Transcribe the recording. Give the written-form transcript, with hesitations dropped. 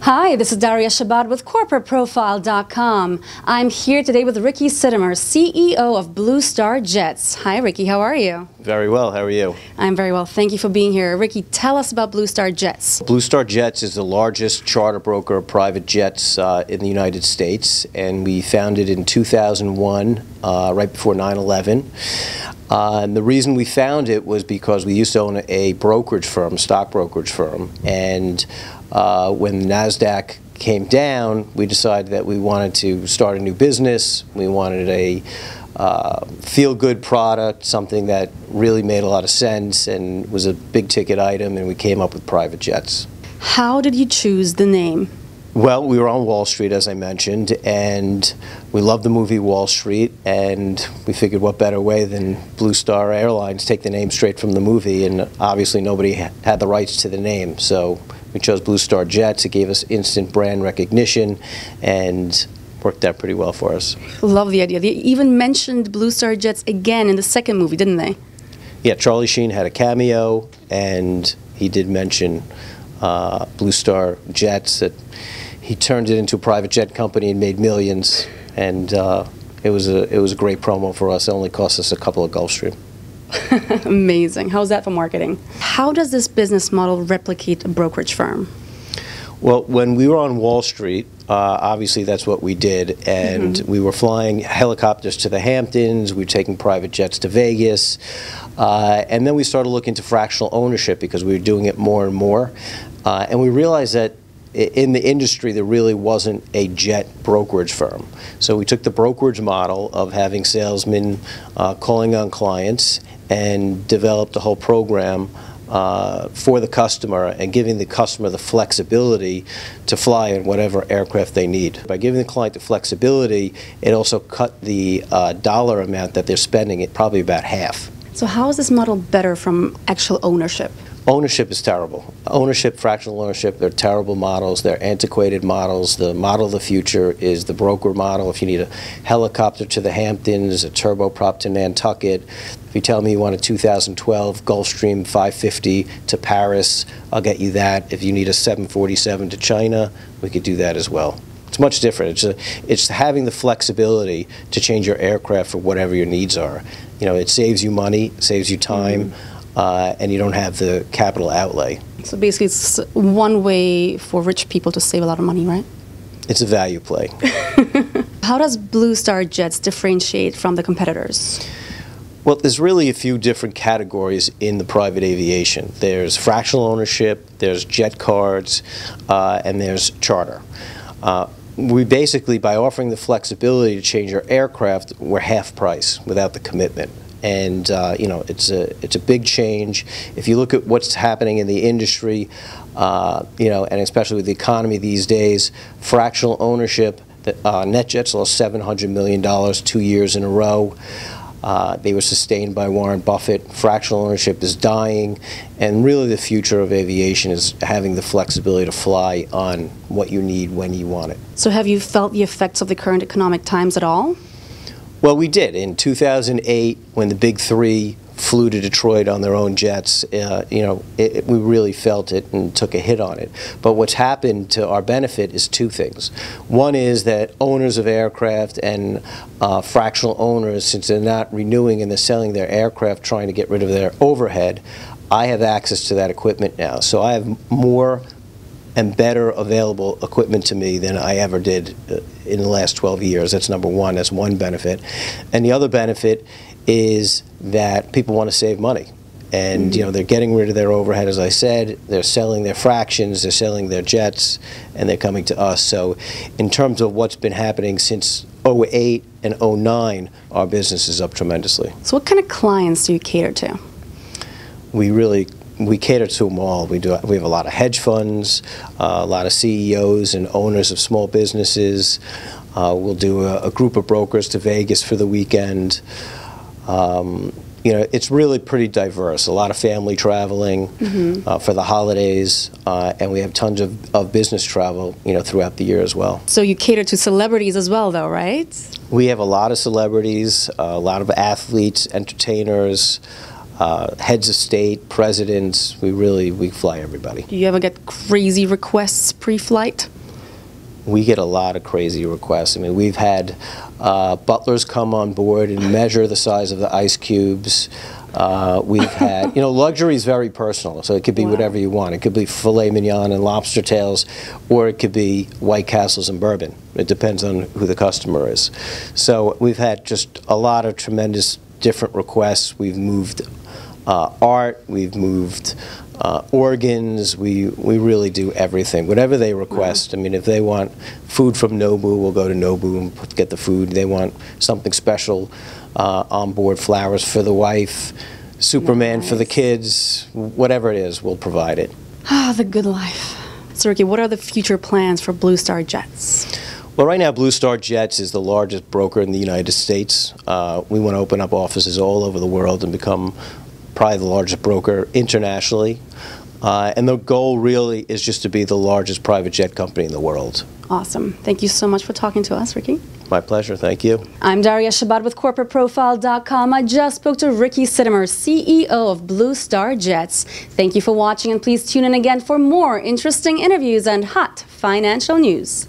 Hi, this is Daria Shabbat with CorporateProfile.com. I'm here today with Ricky Sitomer, CEO of Blue Star Jets. Hi, Ricky. How are you? Very well. How are you? I'm very well. Thank you for being here. Ricky, tell us about Blue Star Jets. Blue Star Jets is the largest charter broker of private jets in the United States, and we founded in 2001, right before 9/11. And the reason we found it was because we used to own a brokerage firm, stock brokerage firm, and when NASDAQ came down, we decided that we wanted to start a new business. We wanted a feel-good product, something that really made a lot of sense and was a big-ticket item, and we came up with private jets. How did you choose the name? Well, we were on Wall Street, as I mentioned, and we loved the movie Wall Street, and we figured what better way than Blue Star Airlines, take the name straight from the movie, and obviously nobody had the rights to the name, so we chose Blue Star Jets. It gave us instant brand recognition and worked out pretty well for us. Love the idea. They even mentioned Blue Star Jets again in the second movie, didn't they? Yeah, Charlie Sheen had a cameo, and he did mention Blue Star Jets, that he turned it into a private jet company and made millions, and it was a great promo for us. It only cost us a couple of Gulfstream. Amazing. How's that for marketing? How does this business model replicate a brokerage firm? Well, when we were on Wall Street, obviously that's what we did, and we were flying helicopters to the Hamptons, we were taking private jets to Vegas, and then we started looking to fractional ownership because we were doing it more and more, and we realized that in the industry there really wasn't a jet brokerage firm. So we took the brokerage model of having salesmen calling on clients and developed a whole program for the customer and giving the customer the flexibility to fly in whatever aircraft they need. By giving the client the flexibility, it also cut the dollar amount that they're spending at probably about half. So how is this model better from actual ownership? Ownership is terrible. Ownership, fractional ownership, they're terrible models. They're antiquated models. The model of the future is the broker model. If you need a helicopter to the Hamptons, a turboprop to Nantucket, if you tell me you want a 2012 Gulfstream 550 to Paris, I'll get you that. If you need a 747 to China, we could do that as well. It's much different. It's having the flexibility to change your aircraft for whatever your needs are. You know, it saves you money, saves you time. And you don't have the capital outlay. So basically it's one way for rich people to save a lot of money, right? It's a value play. How does Blue Star Jets differentiate from the competitors? Well, there's really a few different categories in the private aviation. There's fractional ownership, there's jet cards, and there's charter. We basically, by offering the flexibility to change your aircraft, we're half price without the commitment. And you know, it's a big change. If you look at what's happening in the industry, you know, and especially with the economy these days, fractional ownership, NetJets lost $700 million 2 years in a row. They were sustained by Warren Buffett. Fractional ownership is dying, and really the future of aviation is having the flexibility to fly on what you need when you want it. So have you felt the effects of the current economic times at all? Well, we did. In 2008, when the big three flew to Detroit on their own jets, you know, we really felt it and took a hit on it. But what's happened to our benefit is two things. One is that owners of aircraft and fractional owners, since they're not renewing and they're selling their aircraft, trying to get rid of their overhead, I have access to that equipment now. So I have more and better available equipment to me than I ever did in the last 12 years. That's number one. That's one benefit. And the other benefit is that people want to save money. And you know, they're getting rid of their overhead, as I said. They're selling their fractions, they're selling their jets, and they're coming to us. So in terms of what's been happening since 2008 and 2009, our business is up tremendously. So what kind of clients do you cater to? We cater to them all. We have a lot of hedge funds, a lot of CEOs and owners of small businesses. We'll do a group of brokers to Vegas for the weekend. You know, it's really pretty diverse. A lot of family traveling for the holidays, and we have tons of business travel, you know, throughout the year as well. So you cater to celebrities as well, though, right? We have a lot of celebrities, a lot of athletes, entertainers, heads of state, presidents. We fly everybody. Do you ever get crazy requests pre-flight? we get a lot of crazy requests. I mean, we've had butlers come on board and measure the size of the ice cubes. We've had, luxury is very personal, so it could be whatever you want. It could be filet mignon and lobster tails, or it could be White Castles and bourbon. It depends on who the customer is. So we've had just a lot of tremendous different requests. We've moved art, we've moved organs, we really do everything, whatever they request. I mean, if they want food from Nobu, we'll go to Nobu and get the food. They want something special on board, flowers for the wife, Superman for the kids, whatever it is, we'll provide it. Ah, the good life. So Ricky, what are the future plans for Blue Star Jets? Well, right now, Blue Star Jets is the largest broker in the United States. We want to open up offices all over the world and become probably the largest broker internationally. And the goal really is just to be the largest private jet company in the world. Awesome. Thank you so much for talking to us, Ricky. My pleasure. Thank you. I'm Daria Shabbat with CorporateProfile.com. I just spoke to Ricky Sitomer, CEO of Blue Star Jets. Thank you for watching, and please tune in again for more interesting interviews and hot financial news.